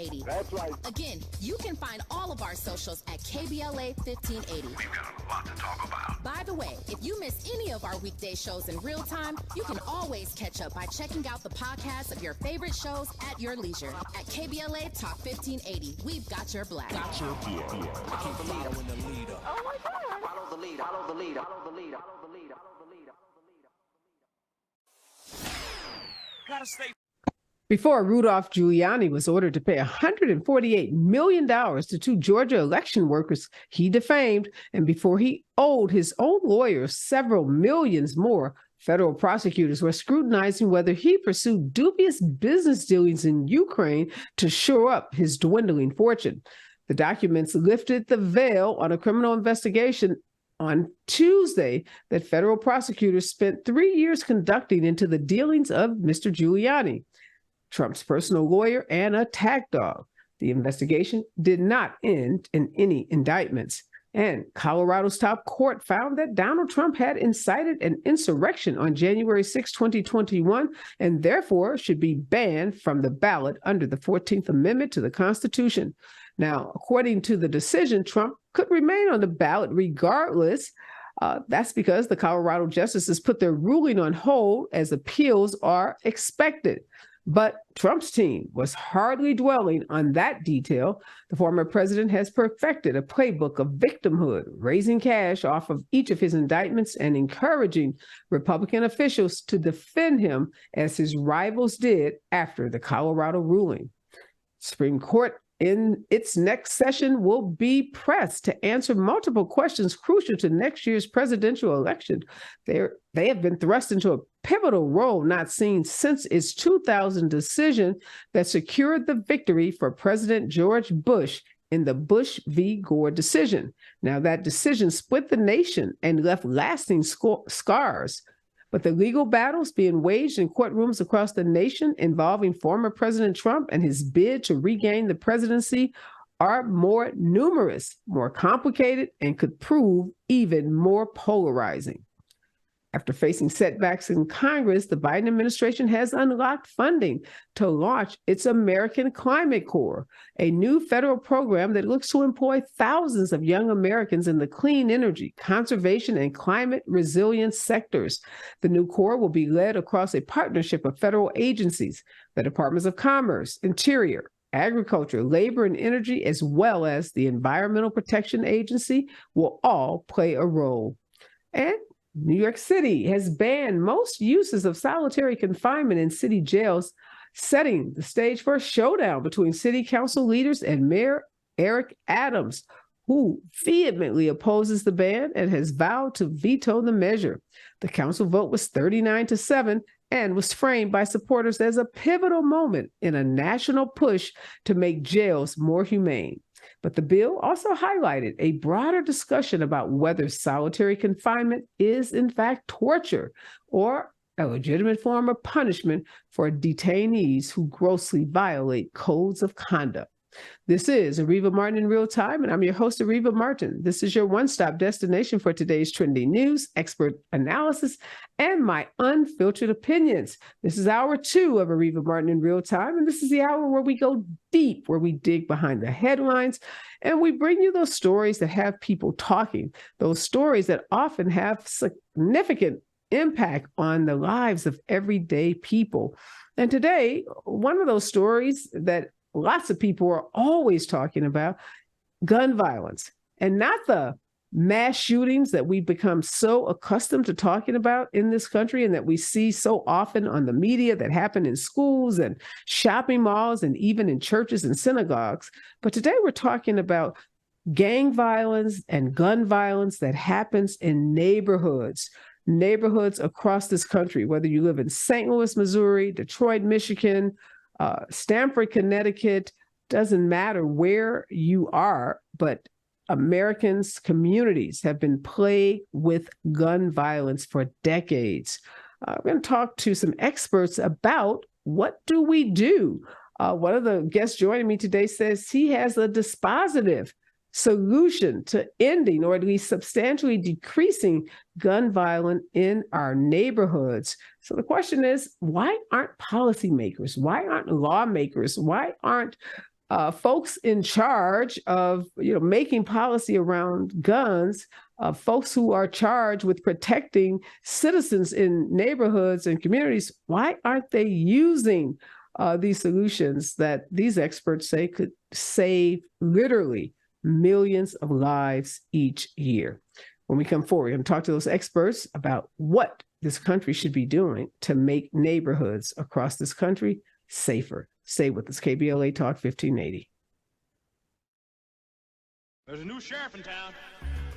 1580. That's right. Again, you can find all of our socials at KBLA 1580. We've got a lot to talk about. By the way, if you miss any of our weekday shows in real time, you can always catch up by checking out the podcast of your favorite shows at your leisure. At KBLA Talk 1580, we've got your black. Follow the leader. Oh my God. Follow the leader. Follow the leader. Gotta stay. Before Rudolph Giuliani was ordered to pay $148 million to two Georgia election workers he defamed, and before he owed his own lawyers several millions more, federal prosecutors were scrutinizing whether he pursued dubious business dealings in Ukraine to shore up his dwindling fortune. The documents lifted the veil on a criminal investigation on Tuesday that federal prosecutors spent 3 years conducting into the dealings of Mr. Giuliani, Trump's personal lawyer and attack dog. The investigation did not end in any indictments. And Colorado's top court found that Donald Trump had incited an insurrection on January 6, 2021, and therefore should be banned from the ballot under the 14th Amendment to the Constitution. Now, according to the decision, Trump could remain on the ballot regardless. That's because the Colorado justices put their ruling on hold as appeals are expected. But Trump's team was hardly dwelling on that detail. The former president has perfected a playbook of victimhood, raising cash off of each of his indictments and encouraging Republican officials to defend him as his rivals did after the Colorado ruling. Supreme Court in its next session will be pressed to answer multiple questions crucial to next year's presidential election. They have been thrust into a pivotal role not seen since its 2000 decision that secured the victory for President George Bush in the Bush v. Gore decision. Now, that decision split the nation and left lasting scars. But the legal battles being waged in courtrooms across the nation involving former President Trump and his bid to regain the presidency are more numerous, more complicated, and could prove even more polarizing. After facing setbacks in Congress, the Biden administration has unlocked funding to launch its American Climate Corps, a new federal program that looks to employ thousands of young Americans in the clean energy, conservation, and climate resilience sectors. The new Corps will be led across a partnership of federal agencies, the Departments of Commerce, Interior, Agriculture, Labor, and Energy, as well as the Environmental Protection Agency, will all play a role. And New York City has banned most uses of solitary confinement in city jails, setting the stage for a showdown between city council leaders and Mayor Eric Adams, who vehemently opposes the ban and has vowed to veto the measure. The council vote was 39-7 and was framed by supporters as a pivotal moment in a national push to make jails more humane. But the bill also highlighted a broader discussion about whether solitary confinement is in fact torture or a legitimate form of punishment for detainees who grossly violate codes of conduct. This is Areva Martin in Real Time, and I'm your host, Areva Martin. This is your one-stop destination for today's trending news, expert analysis, and my unfiltered opinions. This is hour 2 of Areva Martin in Real Time, and this is the hour where we go deep, where we dig behind the headlines, and we bring you those stories that have people talking, those stories that often have significant impact on the lives of everyday people. And today, one of those stories that lots of people are always talking about, gun violence, and not the mass shootings that we've become so accustomed to talking about in this country and that we see so often on the media that happen in schools and shopping malls and even in churches and synagogues. But today we're talking about gang violence and gun violence that happens in neighborhoods across this country, whether you live in St. Louis, Missouri, Detroit, Michigan, Stamford, Connecticut, doesn't matter where you are, but Americans' communities have been plagued with gun violence for decades. We're going to talk to some experts about what do we do. One of the guests joining me today says he has a dispositive solution to ending or at least substantially decreasing gun violence in our neighborhoods. So the question is, why aren't policymakers, why aren't lawmakers, why aren't folks in charge of, making policy around guns, folks who are charged with protecting citizens in neighborhoods and communities, why aren't they using these solutions that these experts say could save literally millions of lives each year? When we come forward, we're going to talk to those experts about what this country should be doing to make neighborhoods across this country safer. Stay with us. KBLA Talk 1580. There's a new sheriff in town.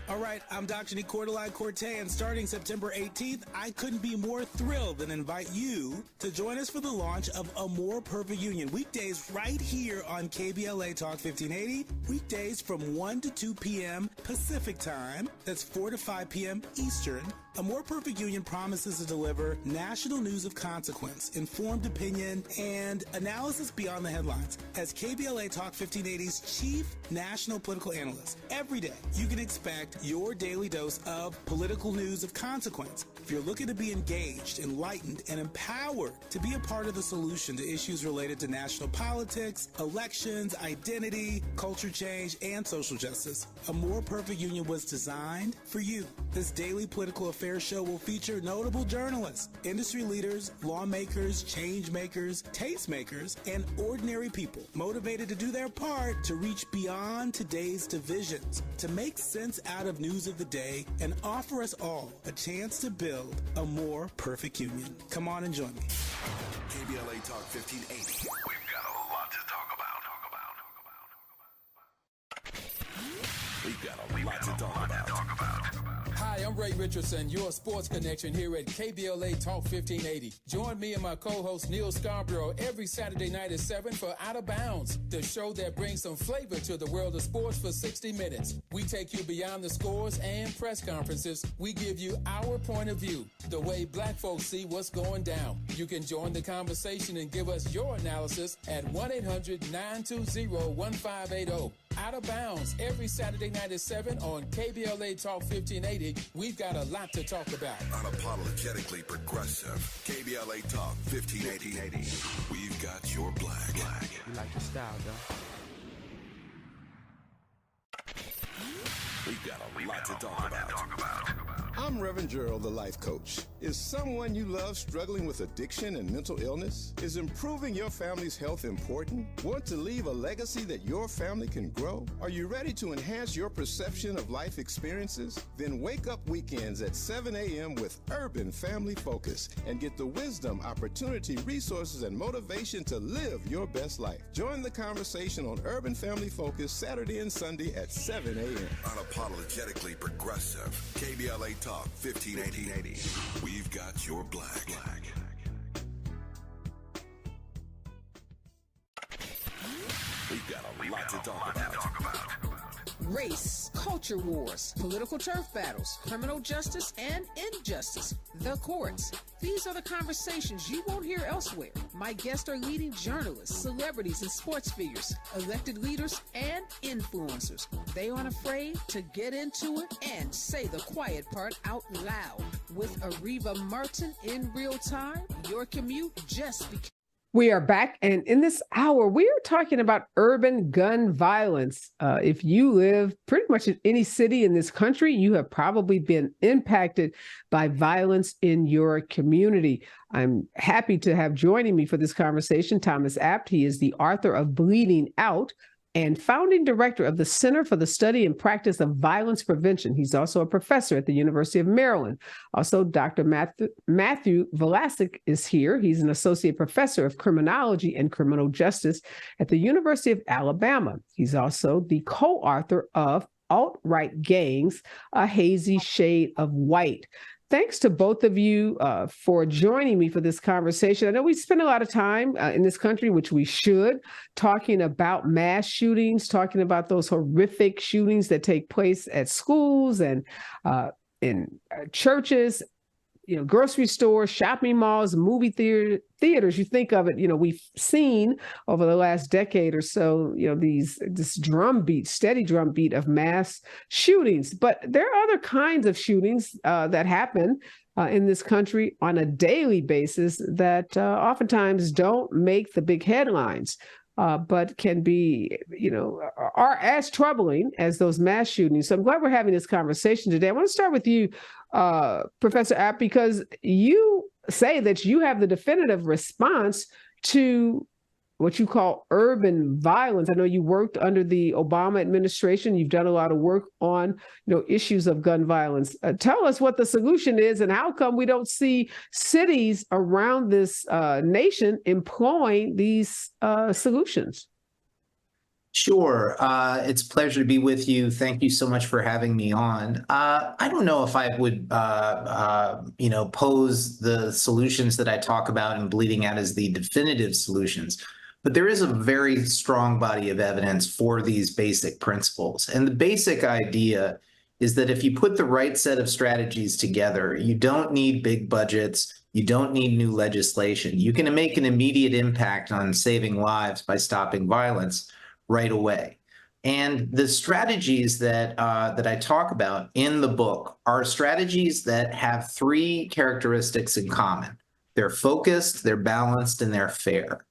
All right, I'm Dr. Nicordelai Corte, and starting September 18th, I couldn't be more thrilled than invite you to join us for the launch of A More Perfect Union. Weekdays right here on KBLA Talk 1580. Weekdays from 1 to 2 p.m. Pacific Time. That's 4 to 5 p.m. Eastern. A More Perfect Union promises to deliver national news of consequence, informed opinion, and analysis beyond the headlines. As KBLA Talk 1580's chief national political analyst, every day you can expect your daily dose of political news of consequence. If you're looking to be engaged, enlightened, and empowered to be a part of the solution to issues related to national politics, elections, identity, culture change, and social justice, A More Perfect Union was designed for you. This daily political affairs show will feature notable journalists, industry leaders, lawmakers, change makers, tastemakers, and ordinary people motivated to do their part to reach beyond today's divisions, to make sense out of news of the day, and offer us all a chance to build a more perfect union. Come on and join me. KBLA Talk 1580. We've got a lot to talk about. We've got a lot to talk about. Hi, I'm Ray Richardson, your sports connection here at KBLA Talk 1580. Join me and my co-host Neil Scarborough every Saturday night at 7 for Out of Bounds, the show that brings some flavor to the world of sports for 60 minutes. We take you beyond the scores and press conferences. We give you our point of view, the way black folks see what's going down. You can join the conversation and give us your analysis at 1-800-920-1580. Out of Bounds every Saturday night at 7 on KBLA Talk 1580. We've got a lot to talk about. Unapologetically progressive. KBLA Talk 1580. We've got your black. You like your style, though? We've got a lot to talk about. I'm Reverend Gerald, the life coach. Is someone you love struggling with addiction and mental illness? Is improving your family's health important? Want to leave a legacy that your family can grow? Are you ready to enhance your perception of life experiences? Then wake up weekends at 7 a.m. with Urban Family Focus and get the wisdom, opportunity, resources, and motivation to live your best life. Join the conversation on Urban Family Focus Saturday and Sunday at 7 a.m. Unapologetically progressive. KBLA Talk 1580. We've got your black. We've got a lot to talk about. Race, culture wars, political turf battles, criminal justice and injustice, the courts. These are the conversations you won't hear elsewhere. My guests are leading journalists, celebrities, and sports figures, elected leaders, and influencers. They aren't afraid to get into it and say the quiet part out loud. With Areva Martin in real time, your commute just became... We are back, and in this hour, we are talking about urban gun violence. If you live pretty much in any city in this country, you have probably been impacted by violence in your community. I'm happy to have joining me for this conversation Thomas Apt. He is the author of Bleeding Out and founding director of the Center for the Study and Practice of Violence Prevention. He's also a professor at the University of Maryland. Also, Dr. Matthew Vlasic is here. He's an associate professor of criminology and criminal justice at the University of Alabama. He's also the co-author of Alt-Right Gangs, A Hazy Shade of White. Thanks to both of you for joining me for this conversation. I know we spend a lot of time in this country, which we should, talking about mass shootings, talking about those horrific shootings that take place at schools and in churches, grocery stores, shopping malls, movie theaters. You think of it, we've seen over the last decade or so, this steady drumbeat of mass shootings. But there are other kinds of shootings that happen in this country on a daily basis that oftentimes don't make the big headlines. but can be, are as troubling as those mass shootings. So I'm glad we're having this conversation today. I want to start with you, Professor App, because you say that you have the definitive response to what you call urban violence. I know you worked under the Obama administration. You've done a lot of work on, issues of gun violence. Tell us what the solution is and how come we don't see cities around this nation employing these solutions. Sure. It's a pleasure to be with you. Thank you so much for having me on. I don't know if I would, pose the solutions that I talk about in Bleeding Out as the definitive solutions. But there is a very strong body of evidence for these basic principles. And the basic idea is that if you put the right set of strategies together, you don't need big budgets, you don't need new legislation. You can make an immediate impact on saving lives by stopping violence right away. And the strategies that I talk about in the book are strategies that have three characteristics in common. They're focused, they're balanced, and they're fair.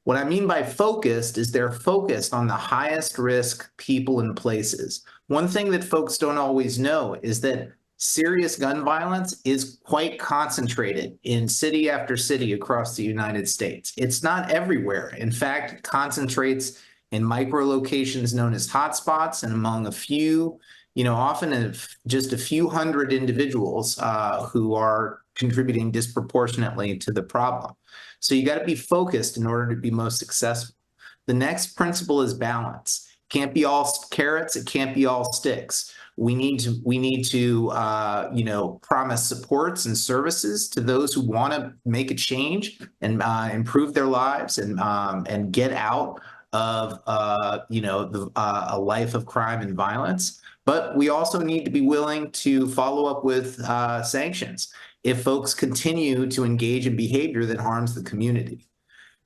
What I mean by focused is they're focused on the highest risk people and places. One thing that folks don't always know is that serious gun violence is quite concentrated in city after city across the United States. It's not everywhere. In fact, it concentrates in micro locations known as hotspots and among a few, often just a few hundred individuals who are contributing disproportionately to the problem. So you got to be focused in order to be most successful. The next principle is balance. Can't be all carrots. It can't be all sticks. We need to promise supports and services to those who want to make a change and improve their lives and get out of a life of crime and violence. But we also need to be willing to follow up with sanctions if folks continue to engage in behavior that harms the community.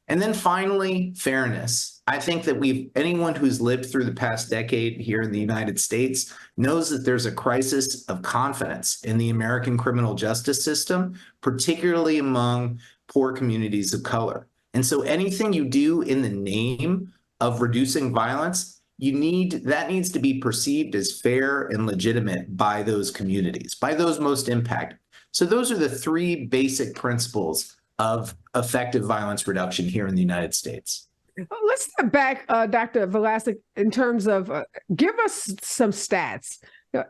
And then finally, fairness. I think that anyone who's lived through the past decade here in the United States knows that there's a crisis of confidence in the American criminal justice system, particularly among poor communities of color. And so anything you do in the name of reducing violence, that needs to be perceived as fair and legitimate by those communities, by those most impacted. So those are the three basic principles of effective violence reduction here in the United States. Let's step back, Dr. Velasquez, in terms of give us some stats.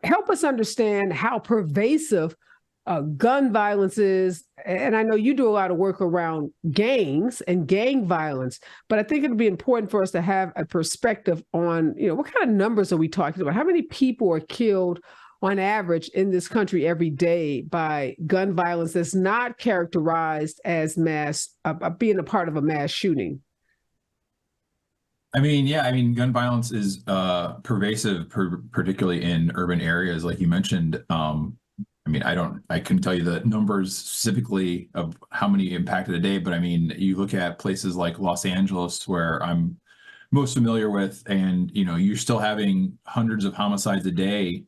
Help us understand how pervasive gun violence is. And I know you do a lot of work around gangs and gang violence, but I think it'd be important for us to have a perspective on, what kind of numbers are we talking about? How many people are killed on average in this country every day by gun violence that's not characterized as being a part of a mass shooting? Gun violence is pervasive, particularly in urban areas, like you mentioned. I couldn't tell you the numbers specifically of how many impacted a day, but you look at places like Los Angeles, where I'm most familiar with, and you're still having hundreds of homicides a day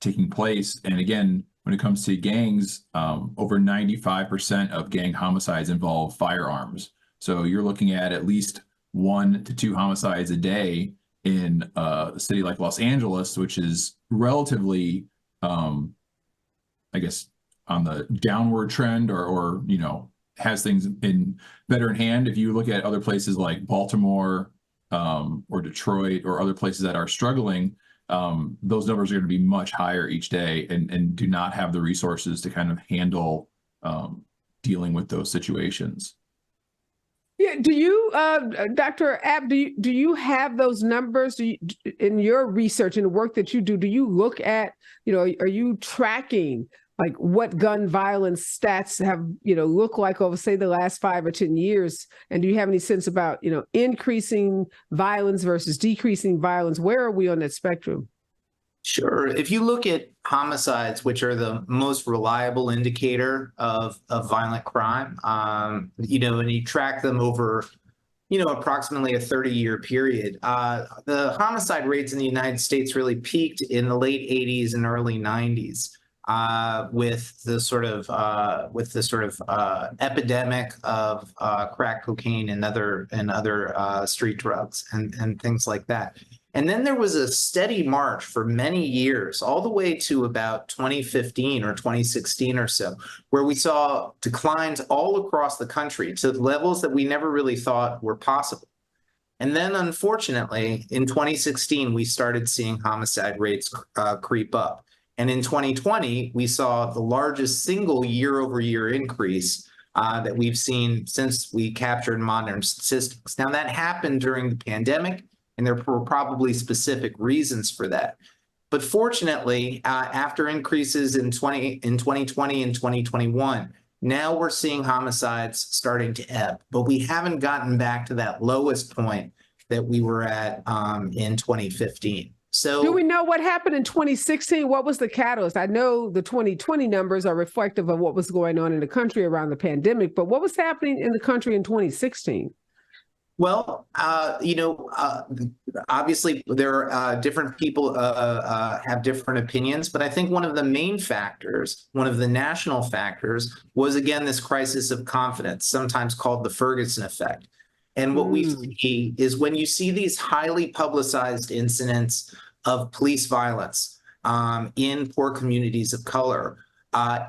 taking place. And again, when it comes to gangs, over 95% of gang homicides involve firearms. So you're looking at least 1 to 2 homicides a day in a city like Los Angeles, which is relatively, on the downward trend or has things better in hand. If you look at other places like Baltimore or Detroit or other places that are struggling, those numbers are going to be much higher each day and do not have the resources to kind of handle dealing with those situations. Yeah. Do you, Dr. Abb, do you have those numbers? In your research and the work that you do you look at, are you tracking like what gun violence stats have, look like over, say, the last 5 or 10 years? And do you have any sense about, increasing violence versus decreasing violence? Where are we on that spectrum? Sure. If you look at homicides, which are the most reliable indicator of violent crime, and you track them over, approximately a 30-year period, the homicide rates in the United States really peaked in the late 80s and early 90s. with the sort of epidemic of crack cocaine and other street drugs and things like that. And then there was a steady march for many years, all the way to about 2015 or 2016 or so, where we saw declines all across the country to levels that we never really thought were possible. And then, unfortunately, in 2016, we started seeing homicide rates creep up. And in 2020, we saw the largest single year-over-year increase that we've seen since we captured modern statistics. Now, that happened during the pandemic, and there were probably specific reasons for that. But fortunately, after increases in 2020 and 2021, now we're seeing homicides starting to ebb, but we haven't gotten back to that lowest point that we were at in 2015. So, do we know what happened in 2016? What was the catalyst? I know the 2020 numbers are reflective of what was going on in the country around the pandemic, but what was happening in the country in 2016? Well, obviously there are different people have different opinions, but I think one of the main factors, one of the national factors, was again this crisis of confidence, sometimes called the Ferguson effect. And what we see is when you see these highly publicized incidents of police violence in poor communities of color,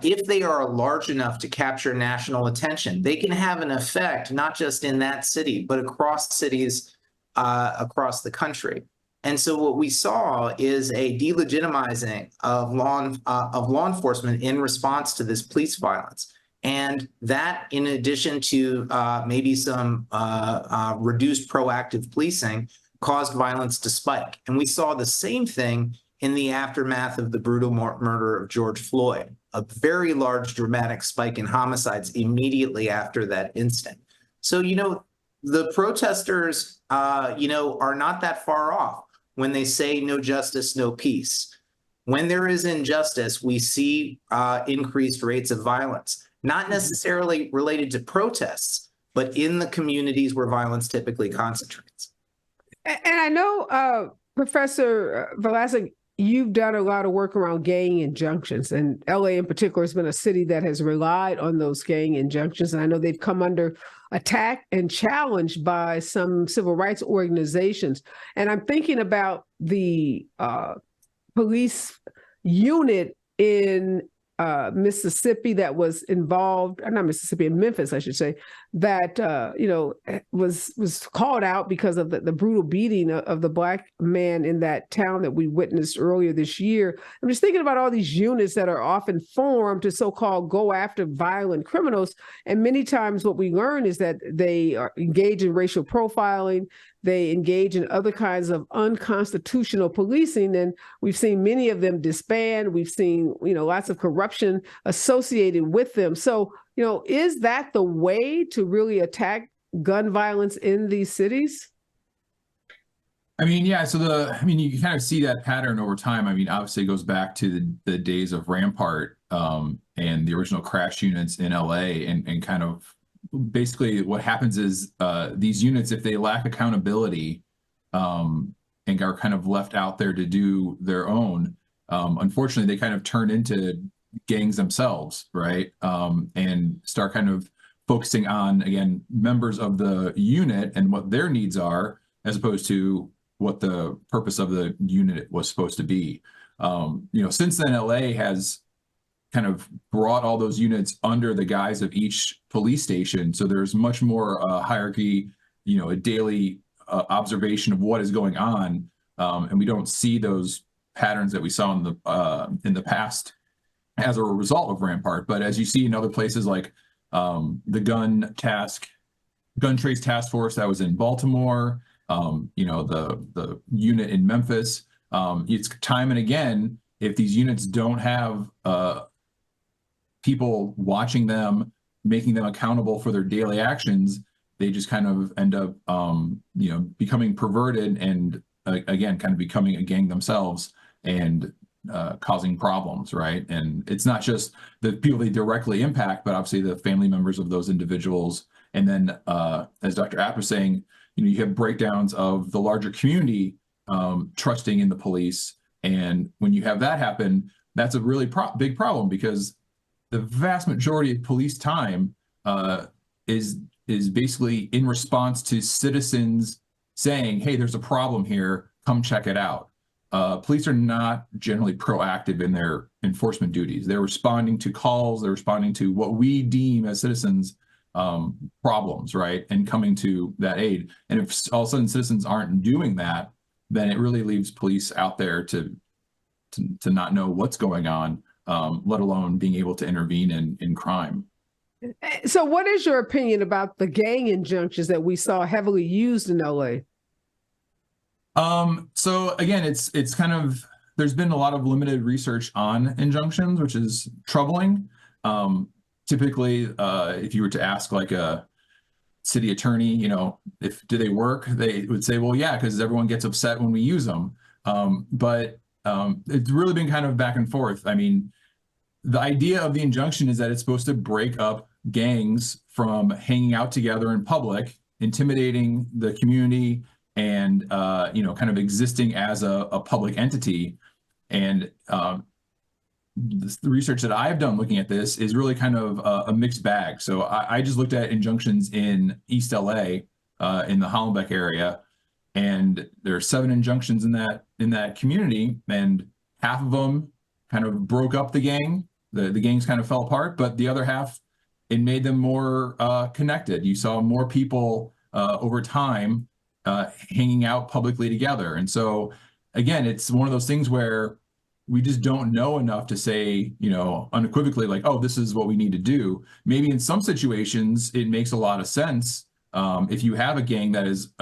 if they are large enough to capture national attention, they can have an effect not just in that city, but across cities across the country. And so what we saw is a delegitimizing of law enforcement in response to this police violence. And that, in addition to maybe some reduced proactive policing, caused violence to spike. And we saw the same thing in the aftermath of the brutal murder of George Floyd, a very large dramatic spike in homicides immediately after that incident. So, the protesters, are not that far off when they say no justice, no peace. When there is injustice, we see increased rates of violence, not necessarily related to protests, but in the communities where violence typically concentrates. And I know, Professor Velasquez, you've done a lot of work around gang injunctions, and LA in particular has been a city that has relied on those gang injunctions. And I know they've come under attack and challenged by some civil rights organizations. And I'm thinking about the police unit in Mississippi that was involved, not Mississippi, in Memphis, I should say, that, was called out because of the brutal beating of the Black man in that town that we witnessed earlier this year. I'm just thinking about all these units that are often formed to so-called go after violent criminals. And many times what we learn is that they are engaged in racial profiling. They engage in other kinds of unconstitutional policing, and we've seen many of them disband. We've seen, lots of corruption associated with them. So, is that the way to really attack gun violence in these cities? I mean, yeah. So you can kind of see that pattern over time. I mean, obviously it goes back to the days of Rampart and the original crash units in LA, and kind of basically what happens is these units, if they lack accountability and are kind of left out there to do their own, unfortunately, they kind of turn into gangs themselves, right? And start kind of focusing on, again, members of the unit and what their needs are, as opposed to what the purpose of the unit was supposed to be. Since then, LA has kind of brought all those units under the guise of each police station. So there's much more hierarchy, a daily observation of what is going on. And we don't see those patterns that we saw in the past as a result of Rampart. But as you see in other places like the gun trace task force that was in Baltimore, the unit in Memphis, it's time and again, if these units don't have people watching them, making them accountable for their daily actions, they just kind of end up, becoming perverted and again, kind of becoming a gang themselves and causing problems, right? And it's not just the people they directly impact, but obviously the family members of those individuals. And then, as Dr. App was saying, you have breakdowns of the larger community trusting in the police. And when you have that happen, that's a really big problem, because the vast majority of police time is basically in response to citizens saying, hey, there's a problem here, come check it out. Police are not generally proactive in their enforcement duties. They're responding to calls, they're responding to what we deem as citizens problems, right? And coming to that aid. And if all of a sudden citizens aren't doing that, then it really leaves police out there to not know what's going on, let alone being able to intervene in crime. So what is your opinion about the gang injunctions that we saw heavily used in LA? So again, it's kind of, there's been a lot of limited research on injunctions, which is troubling. Typically, if you were to ask like a city attorney, you know, do they work? They would say, well, yeah, because everyone gets upset when we use them. But it's really been kind of back and forth. I mean, the idea of the injunction is that it's supposed to break up gangs from hanging out together in public, intimidating the community, and you know, kind of existing as a public entity. And the research that I've done looking at this is really kind of a mixed bag. So I just looked at injunctions in East LA, in the Hollenbeck area, and there are 7 injunctions in that community, and half of them kind of broke up the gang. The gangs kind of fell apart, but the other half, it made them more connected. You saw more people over time hanging out publicly together. And so again, it's one of those things where we just don't know enough to say, you know, unequivocally, like, oh, this is what we need to do. Maybe in some situations, it makes a lot of sense if you have a gang that is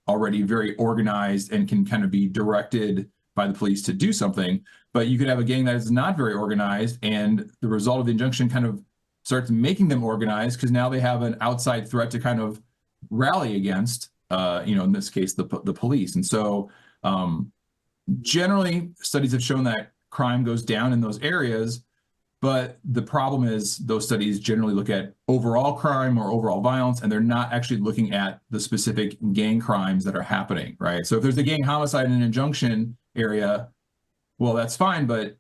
already very organized and can kind of be directed by the police to do something. But you could have a gang that is not very organized, and the result of the injunction kind of starts making them organized, because now they have an outside threat to kind of rally against, you know, in this case, the police. And so generally, studies have shown that crime goes down in those areas, but the problem is those studies generally look at overall crime or overall violence, and they're not actually looking at the specific gang crimes that are happening, right? So if there's a gang homicide in an injunction area, well, that's fine, but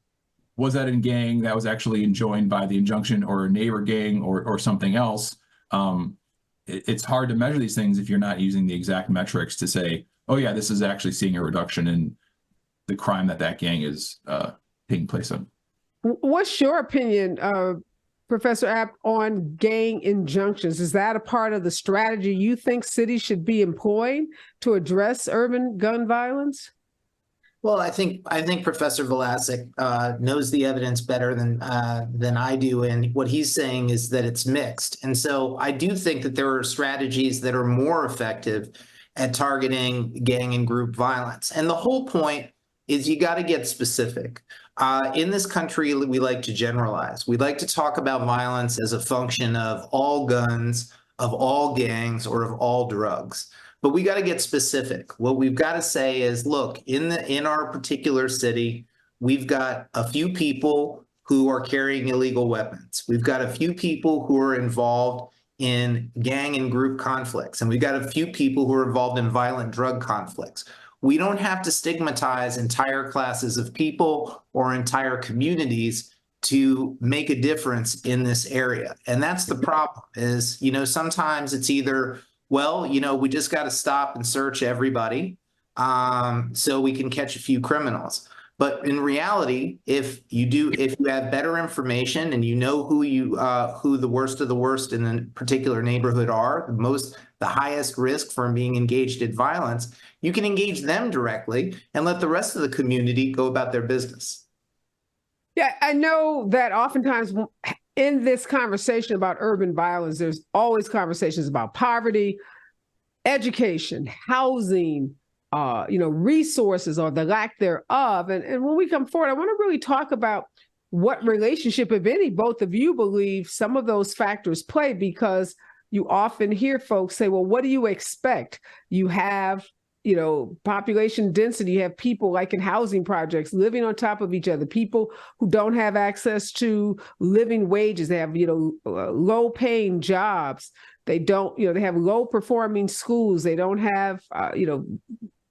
was that a gang that was actually enjoined by the injunction, or a neighbor gang, or something else? It's hard to measure these things if you're not using the exact metrics to say, oh yeah, this is actually seeing a reduction in the crime that gang is taking place in. What's your opinion, Professor App, on gang injunctions? Is that a part of the strategy you think cities should be employing to address urban gun violence? Well, I think Professor Vlasic knows the evidence better than I do, and what he's saying is that it's mixed. And so I do think that there are strategies that are more effective at targeting gang and group violence. And the whole point is you got to get specific. In this country, we like to generalize. We like to talk about violence as a function of all guns, of all gangs, or of all drugs. But we got to get specific. What we've got to say is, look, in our particular city, we've got a few people who are carrying illegal weapons. We've got a few people who are involved in gang and group conflicts, and we've got a few people who are involved in violent drug conflicts. We don't have to stigmatize entire classes of people or entire communities to make a difference in this area. And that's the problem is, you know, sometimes it's either, well, you know, we just got to stop and search everybody so we can catch a few criminals. But in reality, if you have better information and you know who the worst of the worst in a particular neighborhood are, the highest risk from being engaged in violence, you can engage them directly and let the rest of the community go about their business. Yeah, I know that oftentimes in this conversation about urban violence, there's always conversations about poverty, education, housing, resources or the lack thereof. And when we come forward, I want to really talk about what relationship, if any, both of you believe some of those factors play, because you often hear folks say, well, what do you expect? You have, population density, you have people like in housing projects living on top of each other, people who don't have access to living wages. They have, low paying jobs. They don't, they have low performing schools. They don't have,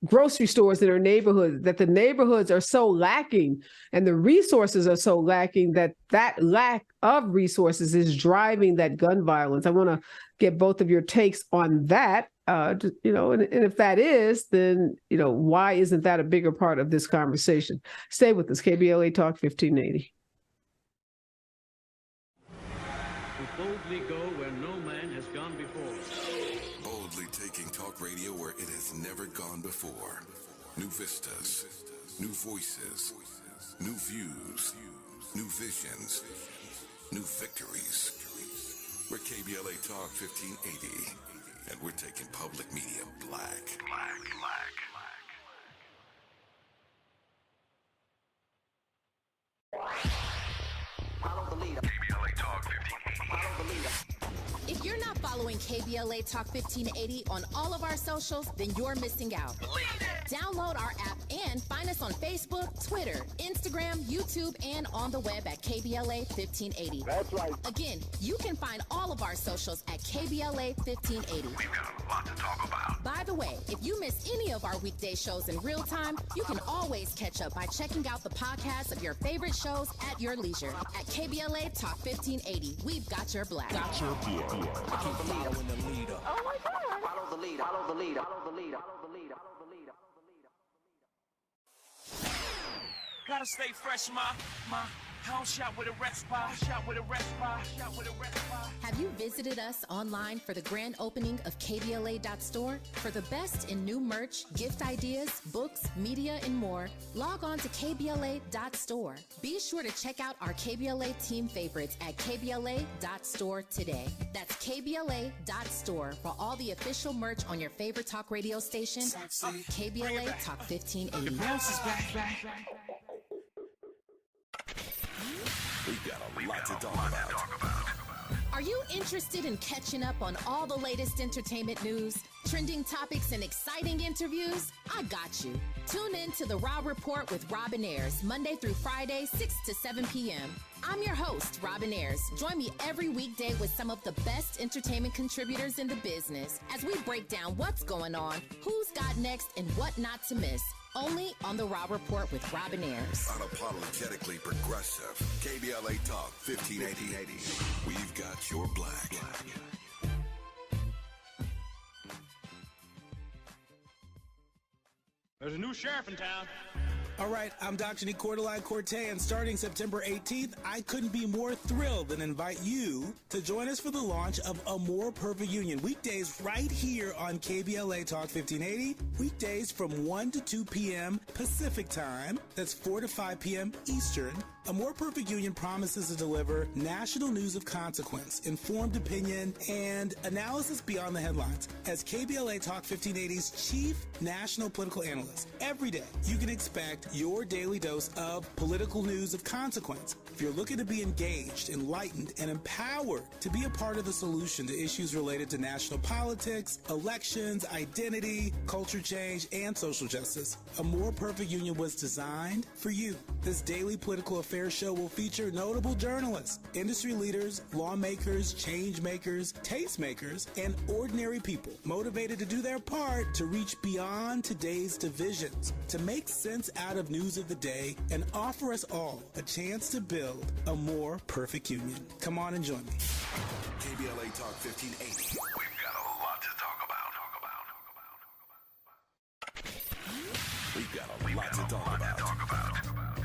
grocery stores in our neighborhoods, that the neighborhoods are so lacking and the resources are so lacking that lack of resources is driving that gun violence. I want to get both of your takes on that. And if that is, then, why isn't that a bigger part of this conversation? Stay with us. KBLA Talk 1580. We boldly go where no man has gone before. Boldly taking talk radio where it has never gone before. New vistas, new voices, new views, new visions, new victories. We're KBLA Talk 1580, and we're taking public media black. Follow the leader. KBLA Talk 1580. Follow the leader. If you're not following KBLA Talk 1580 on all of our socials, then you're missing out. Download our app and find us on Facebook, Twitter, Instagram, YouTube, and on the web at KBLA 1580. That's right. Again, you can find all of our socials at KBLA 1580. We've got a lot to talk about. By the way, if you miss any of our weekday shows in real time, you can always catch up by checking out the podcast of your favorite shows at your leisure. At KBLA Talk 1580, we've got your black. Got your black. Keep following the leader. Oh my God. Follow the leader. Follow the leader. Follow the leader. Follow the leader. Follow the leader. Gotta stay fresh, ma. House shot with a rest spot. Have you visited us online for the grand opening of KBLA.store? For the best in new merch, gift ideas, books, media, and more, log on to KBLA.store. Be sure to check out our KBLA team favorites at KBLA.store today. That's KBLA.store for all the official merch on your favorite talk radio station, KBLA Talk 1580. The bounce is back. We've got a lot to talk about. Are you interested in catching up on all the latest entertainment news, trending topics, and exciting interviews? I got you. Tune in to The Raw Report with Robin Ayers, Monday through Friday, 6 to 7 p.m. I'm your host, Robin Ayers. Join me every weekday with some of the best entertainment contributors in the business as we break down what's going on, who's got next, and what not to miss. Only on The Raw Report with Robin Ayers. Unapologetically progressive. KBLA Talk 1580. We've got your black. There's a new sheriff in town. All right, I'm Dr. Cordelai Corte, and starting September 18th, I couldn't be more thrilled than invite you to join us for the launch of A More Perfect Union. Weekdays right here on KBLA Talk 1580. Weekdays from 1 to 2 p.m. Pacific time. That's 4 to 5 p.m. Eastern. A More Perfect Union promises to deliver national news of consequence, informed opinion, and analysis beyond the headlines. As KBLA Talk 1580's chief national political analyst, every day you can expect your daily dose of political news of consequence. If you're looking to be engaged, enlightened, and empowered to be a part of the solution to issues related to national politics, elections, identity, culture change, and social justice, A More Perfect Union was designed for you. This daily political affairs show will feature notable journalists, industry leaders, lawmakers, change makers, tastemakers, and ordinary people motivated to do their part to reach beyond today's divisions, to make sense out of news of the day, and offer us all a chance to build a more perfect union. Come on and join me. KBLA Talk 1580. We've got a lot to talk about. We've got a lot to talk about.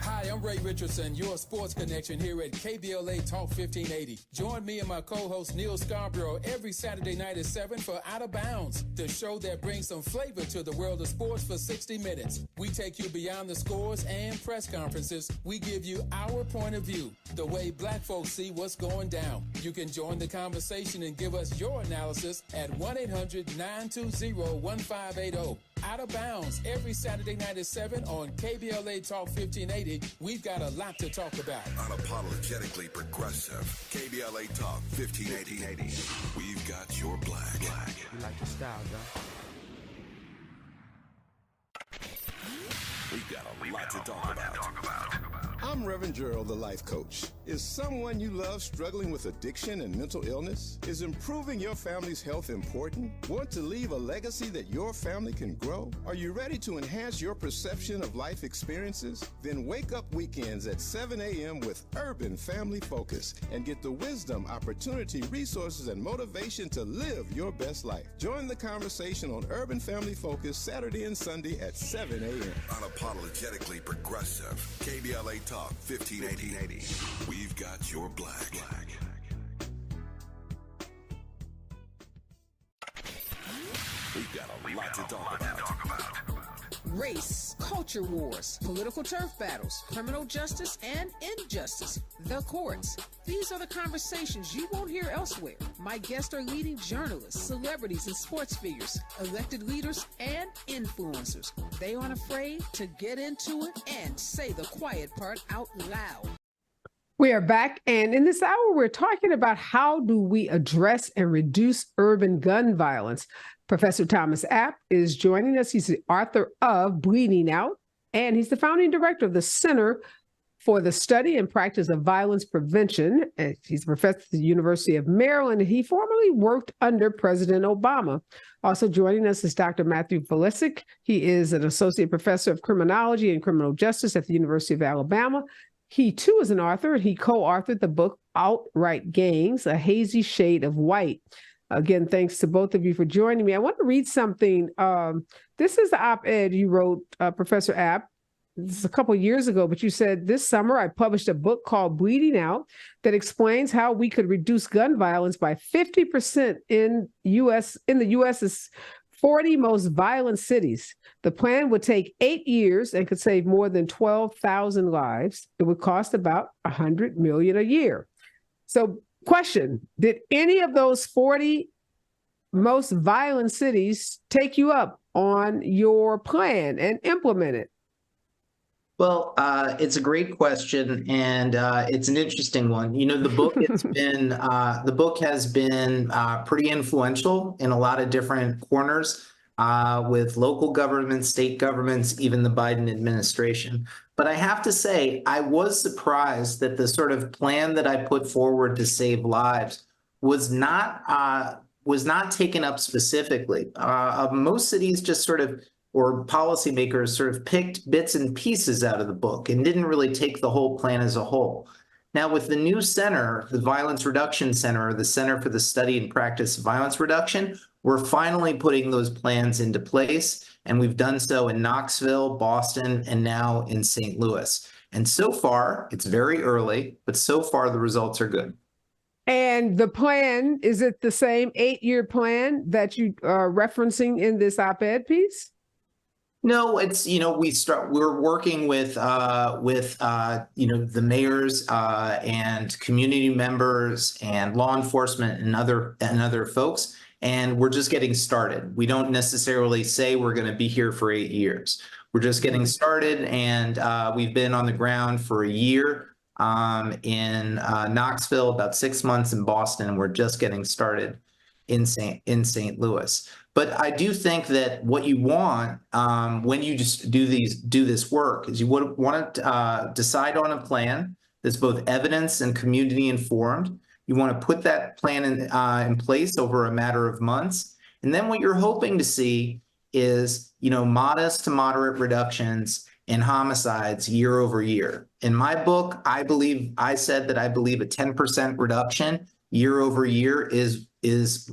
Hi, I'm Ray Richardson, your sports connection here at KBLA Talk 1580. Join me and my co-host Neil Scarborough every Saturday night at 7 for Out of Bounds, the show that brings some flavor to the world of sports for 60 minutes. We take you beyond the scores and press conferences. We give you our point of view, the way black folks see what's going down. You can join the conversation and give us your analysis at 1-800-920-1580. Out of Bounds every Saturday night at 7 on KBLA Talk 1580. We've got a lot to talk about. Unapologetically progressive. KBLA Talk 1580. We've got your black. You like the style, though? We've got a lot to talk about. I'm Reverend Gerald, the life coach. Is someone you love struggling with addiction and mental illness? Is improving your family's health important? Want to leave a legacy that your family can grow? Are you ready to enhance your perception of life experiences? Then wake up weekends at 7 a.m. with Urban Family Focus and get the wisdom, opportunity, resources, and motivation to live your best life. Join the conversation on Urban Family Focus Saturday and Sunday at 7 a.m. Unapologetically progressive. KBLA Talk 1580. We've got your black. We've got a lot to talk about. Race, culture wars, political turf battles, criminal justice and injustice, the courts. These are the conversations you won't hear elsewhere. My guests are leading journalists, celebrities, and sports figures, elected leaders, and influencers. They aren't afraid to get into it and say the quiet part out loud. We are back, and in this hour, we're talking about how do we address and reduce urban gun violence. Professor Thomas App is joining us. He's the author of Bleeding Out, and he's the founding director of the Center for the Study and Practice of Violence Prevention. And he's a professor at the University of Maryland. He formerly worked under President Obama. Also joining us is Dr. Matthew Valesic. He is an associate professor of criminology and criminal justice at the University of Alabama. He, too, is an author, and he co-authored the book Outright Gangs, A Hazy Shade of White. Again, thanks to both of you for joining me. I want to read something. This is the op-ed you wrote, Professor App. This is a couple of years ago, but you said, this summer I published a book called Bleeding Out that explains how we could reduce gun violence by 50% in the U.S.'s 40 most violent cities. The plan would take 8 years and could save more than 12,000 lives. It would cost about $100 million a year. So, question, did any of those 40 most violent cities take you up on your plan and implement it? Well, it's a great question, and it's an interesting one. You know, the book has been pretty influential in a lot of different corners with local governments, state governments, even the Biden administration. But I have to say, I was surprised that the sort of plan that I put forward to save lives was not taken up specifically. Most cities just or policymakers sort of picked bits and pieces out of the book and didn't really take the whole plan as a whole. Now, with the new center, the Violence Reduction Center, or the Center for the Study and Practice of Violence Reduction, we're finally putting those plans into place, and we've done so in Knoxville, Boston, and now in St. Louis. And so far, it's very early, but so far the results are good. And the plan, is it the same 8-year plan that you are referencing in this op-ed piece? No, it's, we're working with the mayors and community members and law enforcement and other folks, and we're just getting started. We don't necessarily say we're going to be here for 8 years. We're just getting started, and we've been on the ground for a year in Knoxville, about 6 months in Boston, and we're just getting started in St. Louis. But I do think that what you want when you just do this work is you would want to decide on a plan that's both evidence and community informed. You want to put that plan in place over a matter of months, and then what you're hoping to see is modest to moderate reductions in homicides year over year. In my book, I said that I believe a 10% reduction year over year is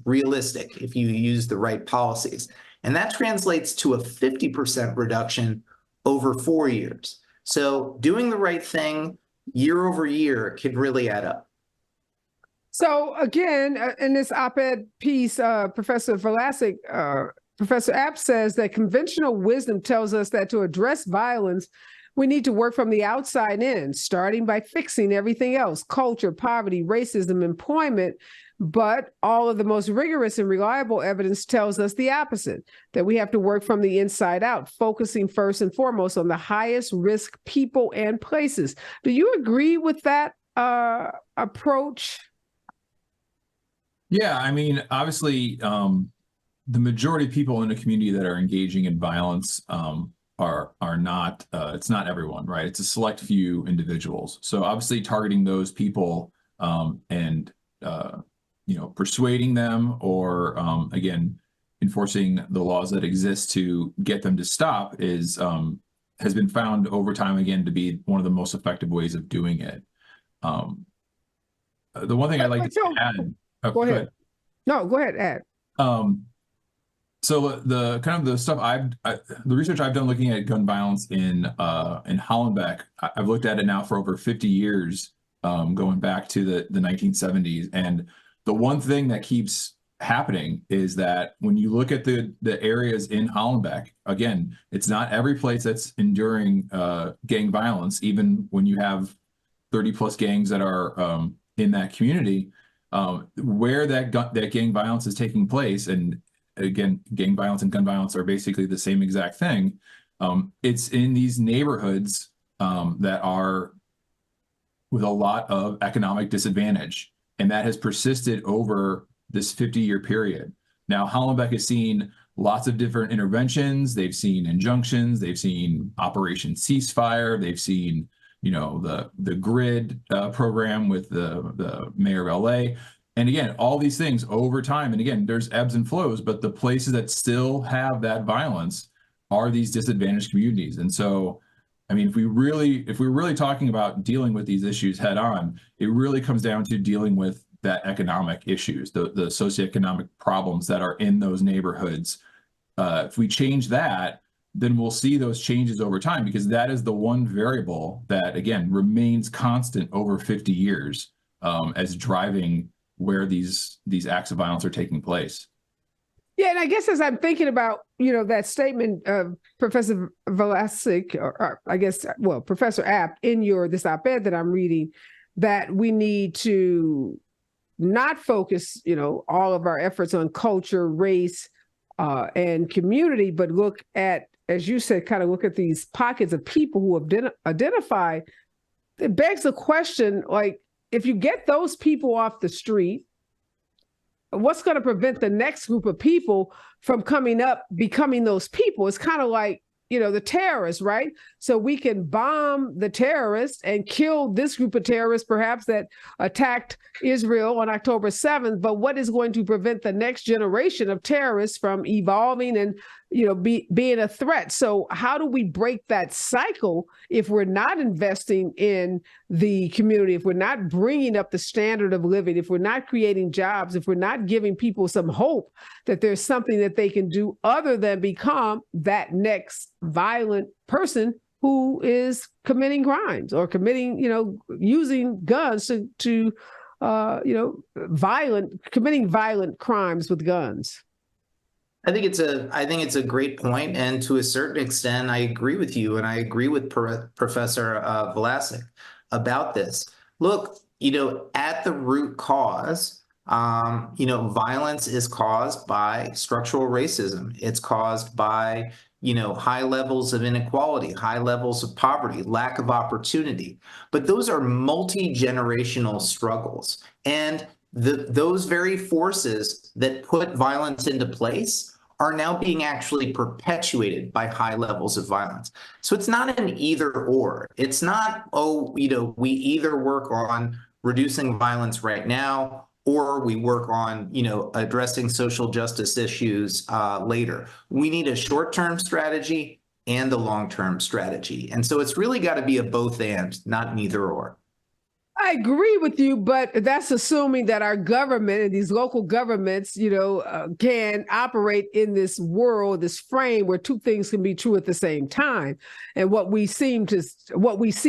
realistic if you use the right policies. And that translates to a 50% reduction over 4 years. So doing the right thing year over year can really add up. So again, in this op-ed piece, Professor Valesic, Professor App says that conventional wisdom tells us that to address violence, we need to work from the outside in, starting by fixing everything else: culture, poverty, racism, employment. But all of the most rigorous and reliable evidence tells us the opposite, that we have to work from the inside out, focusing first and foremost on the highest risk people and places. Do you agree with that approach? Yeah, I mean, obviously, the majority of people in a community that are engaging in violence are not, it's not everyone, right? It's a select few individuals. So obviously targeting those people and persuading them, or again, enforcing the laws that exist to get them to stop has been found over time again to be one of the most effective ways of doing it. The one thing I'd like to add. Go ahead. No, go ahead, add. So the kind of the stuff the research I've done looking at gun violence in Hollenbeck, I've looked at it now for over 50 years, going back to the 1970s. And the one thing that keeps happening is that when you look at the areas in Hollenbeck, again, it's not every place that's enduring gang violence, even when you have 30 plus gangs that are in that community, where that gang violence is taking place. And again, gang violence and gun violence are basically the same exact thing. It's in these neighborhoods that are with a lot of economic disadvantage, and that has persisted over this 50-year period. Now, Hollenbeck has seen lots of different interventions. They've seen injunctions. They've seen Operation Ceasefire. They've seen, the GRID program with the mayor of LA. And again, all these things over time, and again, there's ebbs and flows, but the places that still have that violence are these disadvantaged communities. And so, I mean, if we're really talking about dealing with these issues head on, it really comes down to dealing with that economic issues, the socioeconomic problems that are in those neighborhoods. If we change that, then we'll see those changes over time, because that is the one variable that, again, remains constant over 50 years as driving where these acts of violence are taking place. Yeah, and I guess as I'm thinking about, that statement of Professor Velasic, or I guess, Professor Apt, in this op-ed that I'm reading, that we need to not focus, all of our efforts on culture, race, and community, but look at, as you said, kind of look at these pockets of people who have identified. It begs the question, like, if you get those people off the street, what's going to prevent the next group of people from coming up, becoming those people? It's kind of like, the terrorists, right? So we can bomb the terrorists and kill this group of terrorists, perhaps, that attacked Israel on October 7th. But what is going to prevent the next generation of terrorists from evolving and, being a threat? So how do we break that cycle if we're not investing in the community, if we're not bringing up the standard of living, if we're not creating jobs, if we're not giving people some hope that there's something that they can do other than become that next violent person who is committing crimes or committing, using guns to committing violent crimes with guns? I think it's a great point, and to a certain extent, I agree with you, and I agree with Professor Velasic about this. Look, at the root cause, violence is caused by structural racism. It's caused by high levels of inequality, high levels of poverty, lack of opportunity. But those are multi-generational struggles, and those very forces that put violence into place are now being actually perpetuated by high levels of violence. So it's not an either or. It's not, we either work on reducing violence right now, or we work on, addressing social justice issues later. We need a short-term strategy and a long-term strategy. And so it's really got to be a both and, not neither or. I agree with you, but that's assuming that our government and these local governments, can operate in this world, this frame where two things can be true at the same time. And what we see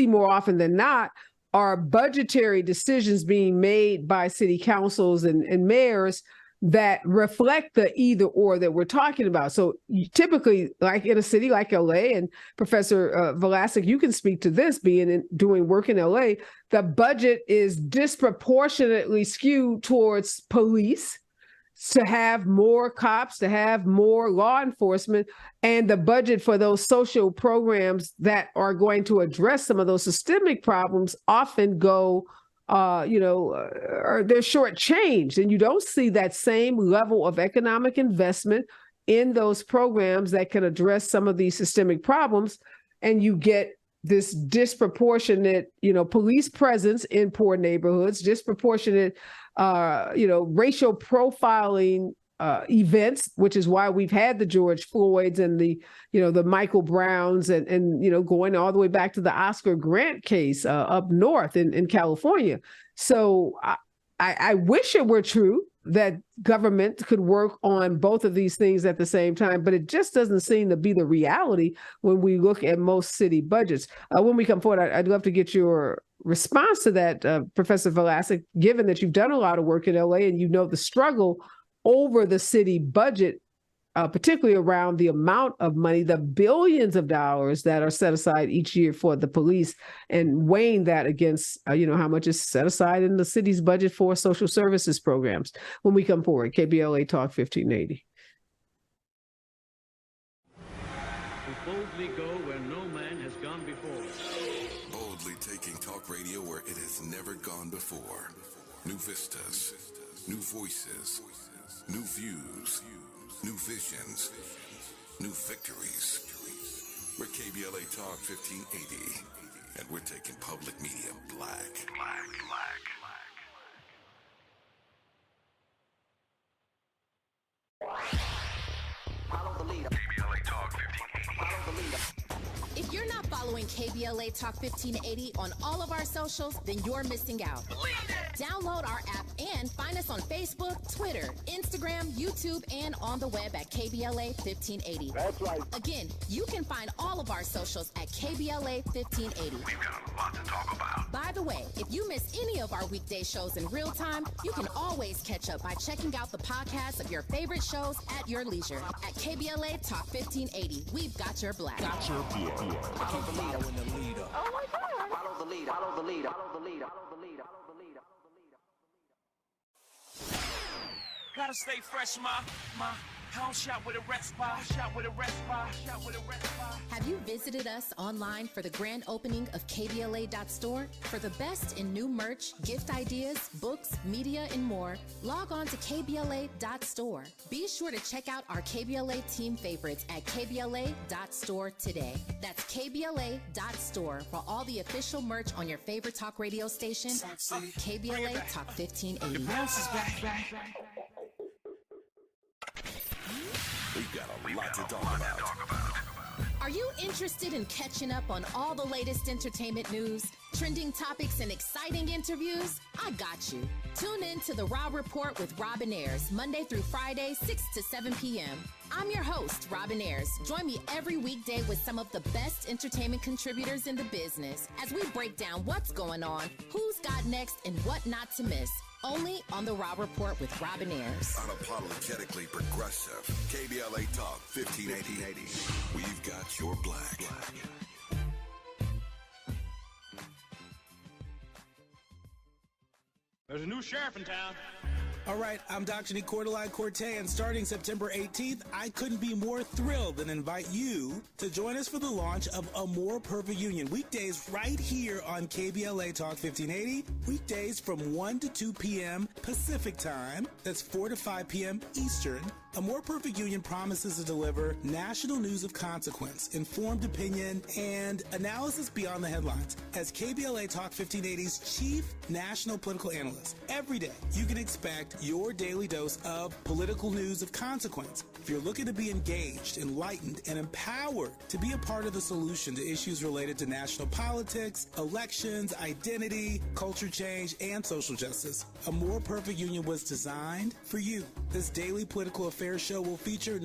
more often than not are budgetary decisions being made by city councils and mayors that reflect the either or that we're talking about. So typically, like in a city like LA, and Professor Velasic, you can speak to this, doing work in LA, the budget is disproportionately skewed towards police, to have more cops, to have more law enforcement, and the budget for those social programs that are going to address some of those systemic problems often go or they're shortchanged, and you don't see that same level of economic investment in those programs that can address some of these systemic problems, and you get this disproportionate, police presence in poor neighborhoods, disproportionate, racial profiling events, which is why we've had the George Floyds and the Michael Browns and going all the way back to the Oscar Grant case up north in California. So I wish it were true that government could work on both of these things at the same time, but it just doesn't seem to be the reality when we look at most city budgets. When we come forward, I'd love to get your response to that, Professor Velasquez, given that you've done a lot of work in LA and the struggle over the city budget, particularly around the amount of money, the billions of dollars that are set aside each year for the police, and weighing that against, how much is set aside in the city's budget for social services programs. When we come forward, KBLA Talk 1580. Boldly go where no man has gone before. Boldly taking talk radio where it has never gone before. New vistas, new voices, new views, new visions, new victories. We're KBLA Talk 1580, and we're taking public media black. Follow the leader. KBLA Talk 1580. Follow the leader. If you're not following KBLA Talk 1580 on all of our socials, then you're missing out. Download our app and find us on Facebook, Twitter, Instagram, YouTube, and on the web at KBLA 1580. That's right. Again, you can find all of our socials at KBLA 1580. We've got a lot to talk about. By the way, if you miss any of our weekday shows in real time, you can always catch up by checking out the podcast of your favorite shows at your leisure. At KBLA Talk 1580, we've got your black. Follow the leader. Oh my God. Follow the leader. Follow the leader. Follow the leader. Follow the leader. Follow the leader. Gotta stay fresh, my house shot with a rest bar, shot with a rest bar, shot with a rest bar. Have you visited us online for the grand opening of KBLA.store? For the best in new merch, gift ideas, books, media, and more, log on to KBLA.store. Be sure to check out our KBLA team favorites at KBLA.store today. That's KBLA.store for all the official merch on your favorite talk radio station, KBLA Talk 1580. The bounce is back. We've got a lot to talk about. Are you interested in catching up on all the latest entertainment news, trending topics, and exciting interviews? I got you. Tune in to the Raw Report with Robin Ayers, Monday through Friday, 6 to 7 p.m. I'm your host, Robin Ayers. Join me every weekday with some of the best entertainment contributors in the business as we break down what's going on, who's got next, and what not to miss. Only on the Raw Report with Robin Ayers. Unapologetically progressive. KBLA Talk 1580. We've got your black. There's a new sheriff in town. All right, I'm Dr. Cordelai Corte, and starting September 18th, I couldn't be more thrilled than invite you to join us for the launch of A More Perfect Union. Weekdays right here on KBLA Talk 1580. Weekdays from 1 to 2 p.m. Pacific time. That's 4 to 5 p.m. Eastern. A More Perfect Union promises to deliver national news of consequence, informed opinion, and analysis beyond the headlines. As KBLA Talk 1580's chief national political analyst, every day you can expect your daily dose of political news of consequence. If you're looking to be engaged, enlightened, and empowered to be a part of the solution to issues related to national politics, elections, identity, culture change, and social justice, A More Perfect Union was designed for you. This daily political affairs show will feature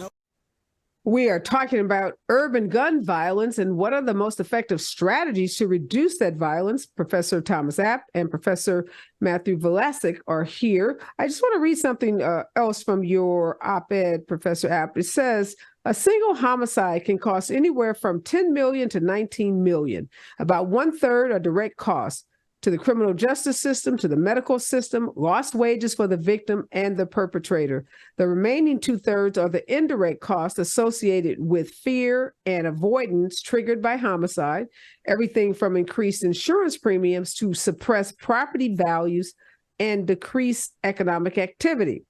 We are talking about urban gun violence and what are the most effective strategies to reduce that violence. Professor Thomas App and Professor Matthew Velasquez are here. I just want to read something else from your op-ed, Professor App. It says, a single homicide can cost anywhere from $10 million to $19 million. About 1/3 are direct costs to the criminal justice system, to the medical system, lost wages for the victim and the perpetrator. The remaining 2/3 are the indirect costs associated with fear and avoidance triggered by homicide, everything from increased insurance premiums to suppressed property values and decreased economic activity.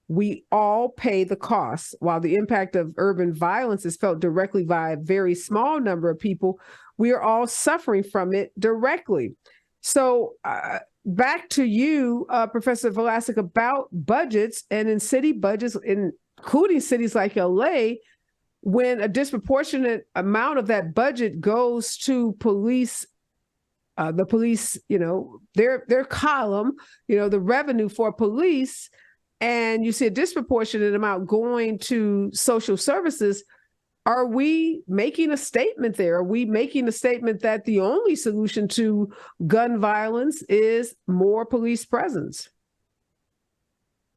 we all pay the cost. While the impact of urban violence is felt directly by a very small number of people, we are all suffering from it directly. So back to you, Professor Velasquez, about budgets, and in city budgets, including cities like LA, when a disproportionate amount of that budget goes to police, the police, their column, the revenue for police, and you see a disproportionate amount going to social services, are we making a statement there? Are we making a statement that the only solution to gun violence is more police presence?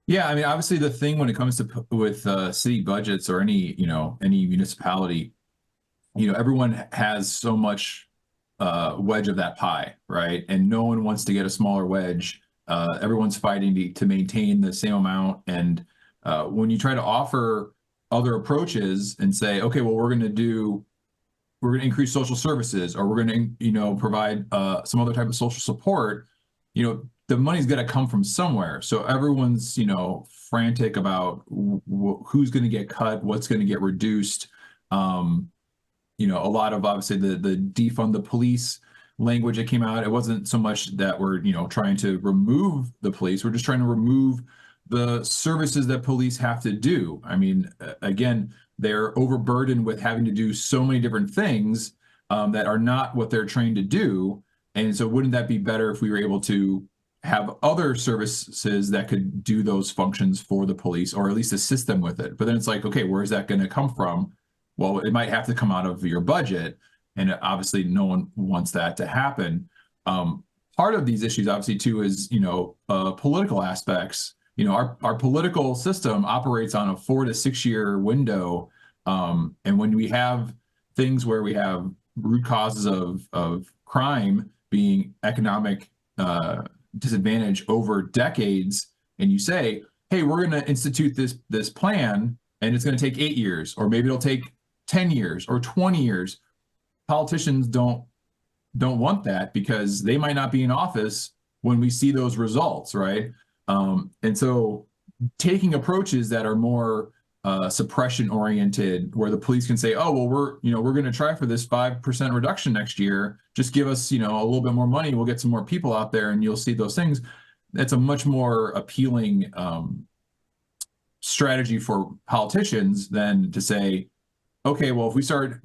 Yeah, I mean, obviously, the thing when it comes to with city budgets or any municipality, everyone has so much wedge of that pie, right? And no one wants to get a smaller wedge. Everyone's fighting to maintain the same amount. And when you try to offer other approaches and say, okay, well, we're going to increase social services, or we're going to, provide some other type of social support, the money's got to come from somewhere. So everyone's, frantic about who's going to get cut, what's going to get reduced. A lot of obviously the defund the police language that came out. It wasn't so much that we're, trying to remove the police. We're just trying to remove the services that police have to do. I mean, again, they're overburdened with having to do so many different things that are not what they're trained to do. And so wouldn't that be better if we were able to have other services that could do those functions for the police, or at least assist them with it? But then it's like, okay, where's that going to come from? Well, it might have to come out of your budget. And obviously no one wants that to happen. Part of these issues, obviously, too, is, political aspects. Our political system operates on a 4 to 6 year window. And when we have things where we have root causes of crime being economic disadvantage over decades, and you say, hey, we're going to institute this plan, and it's going to take 8 years, or maybe it'll take 10 years or 20 years. Politicians don't want that, because they might not be in office when we see those results, right? And so taking approaches that are more suppression oriented, where the police can say, oh, well, we're going to try for this 5% reduction next year. Just give us, a little bit more money. We'll get some more people out there and you'll see those things. That's a much more appealing strategy for politicians than to say, okay, well, if we start,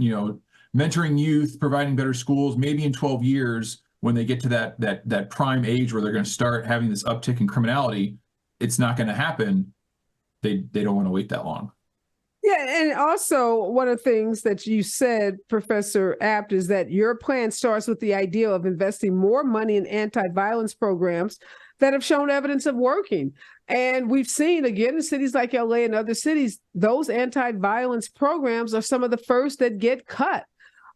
mentoring youth, providing better schools, maybe in 12 years, when they get to that prime age where they're going to start having this uptick in criminality, it's not going to happen. They don't want to wait that long. Yeah, and also one of the things that you said, Professor Abt, is that your plan starts with the idea of investing more money in anti-violence programs that have shown evidence of working. And we've seen, again, in cities like LA and other cities, those anti-violence programs are some of the first that get cut.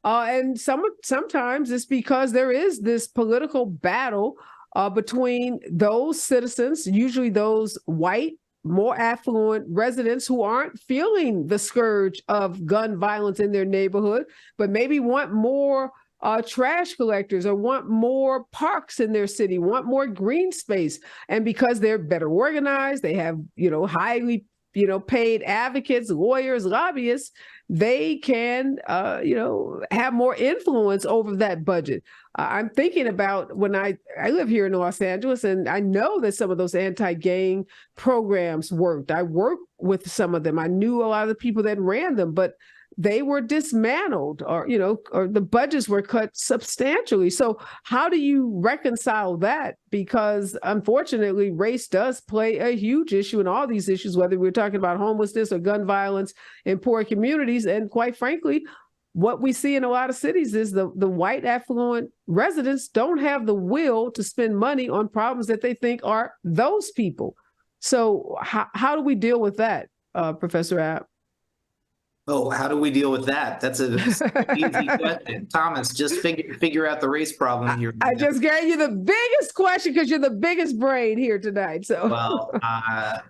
And sometimes it's because there is this political battle between those citizens, usually those white, more affluent residents who aren't feeling the scourge of gun violence in their neighborhood, but maybe want more trash collectors, or want more parks in their city, want more green space. And because they're better organized, they have, highly, paid advocates, lawyers, lobbyists, they can, have more influence over that budget. I'm thinking about when I live here in Los Angeles, and I know that some of those anti-gang programs worked. I worked with some of them. I knew a lot of the people that ran them, but they were dismantled, or the budgets were cut substantially. So how do you reconcile that? Because unfortunately, race does play a huge issue in all these issues, whether we're talking about homelessness or gun violence in poor communities. And quite frankly, what we see in a lot of cities is the white affluent residents don't have the will to spend money on problems that they think are those people. So how do we deal with that, Professor Abt? Oh, how do we deal with that? That's an easy question. Thomas, just figure out the race problem here. I just gave you the biggest question because you're the biggest brain here tonight. So, well,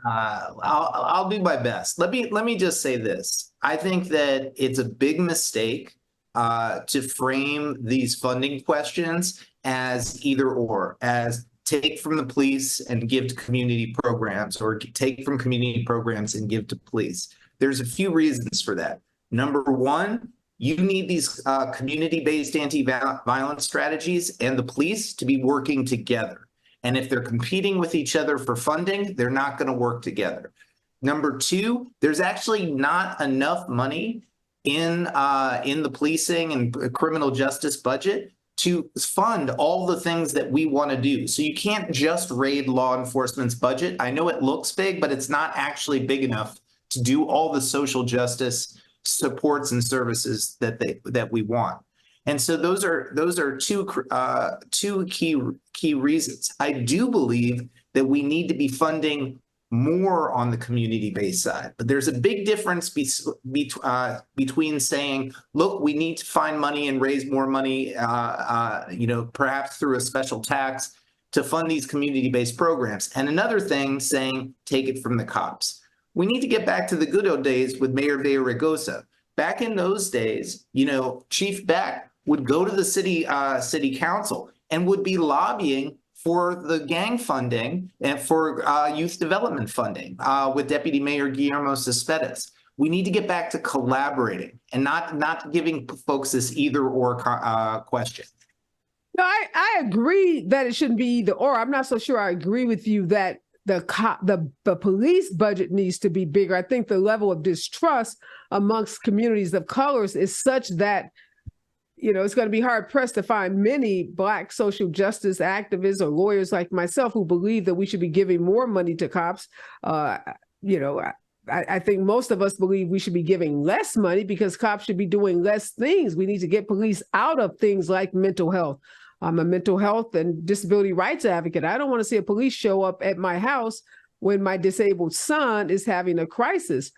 I'll do my best. Let me just say this. I think that it's a big mistake to frame these funding questions as either or, as take from the police and give to community programs, or take from community programs and give to police. There's a few reasons for that. Number one, you need these community-based anti-violence strategies and the police to be working together. And if they're competing with each other for funding, they're not going to work together. Number two, there's actually not enough money in the policing and criminal justice budget to fund all the things that we want to do. So you can't just raid law enforcement's budget. I know it looks big, but it's not actually big enough to do all the social justice supports and services that we want. And so those are two key reasons. I do believe that we need to be funding more on the community-based side, but there's a big difference between saying, look, we need to find money and raise more money, perhaps through a special tax to fund these community-based programs, and another thing saying, take it from the cops. We need to get back to the good old days with Mayor Villaraigosa. Back in those days, Chief Beck would go to the city council and would be lobbying for the gang funding and for youth development funding with Deputy Mayor Guillermo Cespedes. We need to get back to collaborating and not giving folks this either or question. No, I agree that it shouldn't be either or. I'm not so sure I agree with you that the police budget needs to be bigger. I think the level of distrust amongst communities of colors is such that it's going to be hard pressed to find many Black social justice activists or lawyers like myself who believe that we should be giving more money to cops. I think most of us believe we should be giving less money because cops should be doing less things. We need to get police out of things like mental health. I'm a mental health and disability rights advocate. I don't want to see a police show up at my house when my disabled son is having a crisis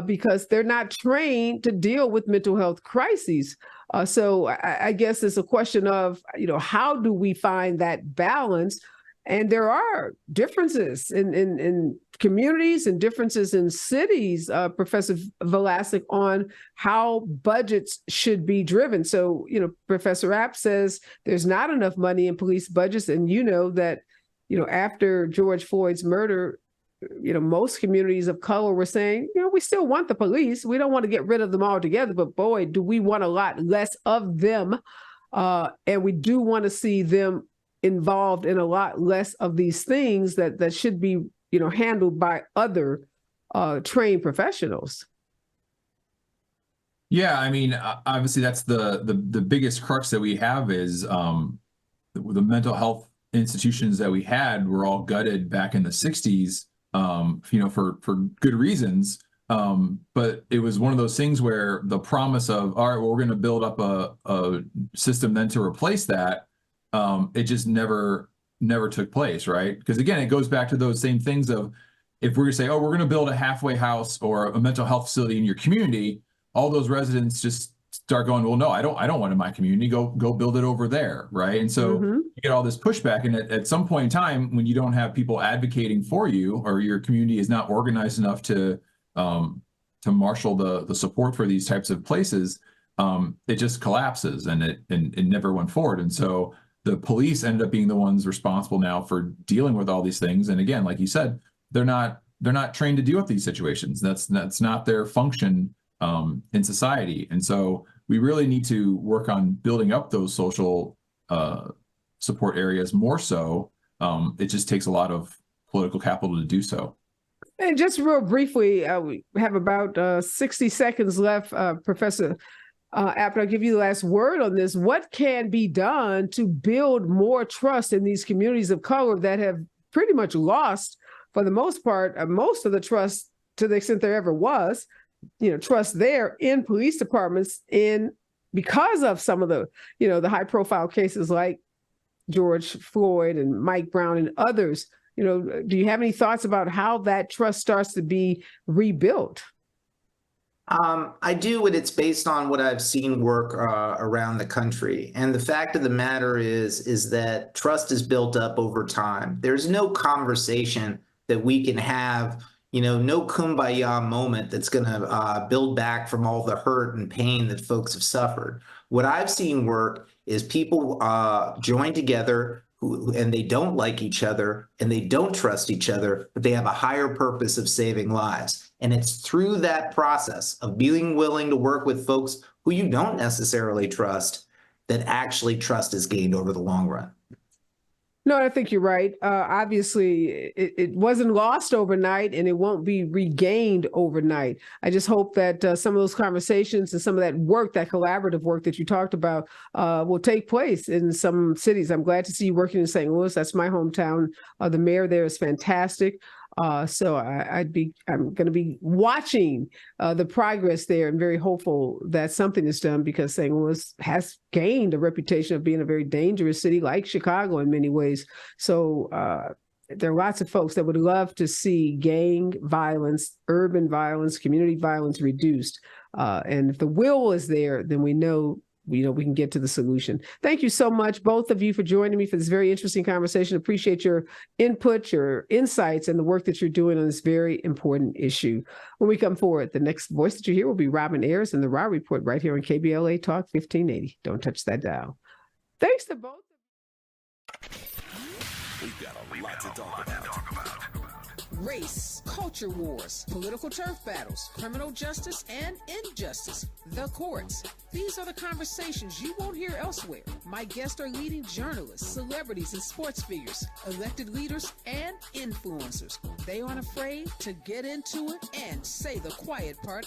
because they're not trained to deal with mental health crises. So I guess it's a question of, how do we find that balance? And there are differences in communities and differences in cities, Professor Velasquez, on how budgets should be driven. So, Professor App says there's not enough money in police budgets. And that, after George Floyd's murder, most communities of color were saying, we still want the police. We don't want to get rid of them altogether, but boy, do we want a lot less of them. And we do want to see them involved in a lot less of these things that should be, handled by other trained professionals. Yeah, I mean, obviously that's the biggest crux that we have is the mental health institutions that we had were all gutted back in the 60s. For good reasons. But it was one of those things where the promise of, all right, well, we're going to build up a system then to replace that. It just never took place, right? Because again, it goes back to those same things of, if we're going to say, oh, we're going to build a halfway house or a mental health facility in your community, all those residents just start going, well, no, I don't want it in my community. Go build it over there, right? And so you get all this pushback, and at some point in time, when you don't have people advocating for you, or your community is not organized enough to marshal the support for these types of places, it just collapses, and it never went forward. And so the police ended up being the ones responsible now for dealing with all these things. And again, like you said, they're not trained to deal with these situations. That's not their function in society. And so we really need to work on building up those social support areas more so. It just takes a lot of political capital to do so. And just real briefly, we have about 60 seconds left. Professor Apple, I'll give you the last word on this. What can be done to build more trust in these communities of color that have pretty much lost, for the most part, most of the trust, to the extent there ever was, trust there in police departments because of some of the, the high profile cases like George Floyd and Mike Brown and others. Do you have any thoughts about how that trust starts to be rebuilt? I do, and it's based on what I've seen work around the country. And the fact of the matter is that trust is built up over time. There's no conversation that we can have, no kumbaya moment that's going to build back from all the hurt and pain that folks have suffered. What I've seen work is people join together and they don't like each other and they don't trust each other, but they have a higher purpose of saving lives. And it's through that process of being willing to work with folks who you don't necessarily trust that actually trust is gained over the long run. No, I think you're right. Obviously, it wasn't lost overnight and it won't be regained overnight. I just hope that some of those conversations and some of that work, that collaborative work that you talked about, will take place in some cities. I'm glad to see you working in St. Louis. That's my hometown. The mayor there is fantastic. So I'm going to be watching the progress there and very hopeful that something is done, because St. Louis has gained a reputation of being a very dangerous city, like Chicago in many ways. So there are lots of folks that would love to see gang violence, urban violence, community violence reduced. And if the will is there, then we know we can get to the solution. Thank you so much, both of you, for joining me for this very interesting conversation. Appreciate your input, your insights, and the work that you're doing on this very important issue. When we come forward, the next voice that you hear will be Robin Ayers in the Raw Report right here on KBLA Talk 1580. Don't touch that dial. Thanks to both. We've got a lot to talk about. Race, culture wars, political turf battles, criminal justice and injustice, the courts. These are the conversations you won't hear elsewhere. My guests are leading journalists, celebrities, and sports figures, elected leaders, and influencers. They aren't afraid to get into it and say the quiet part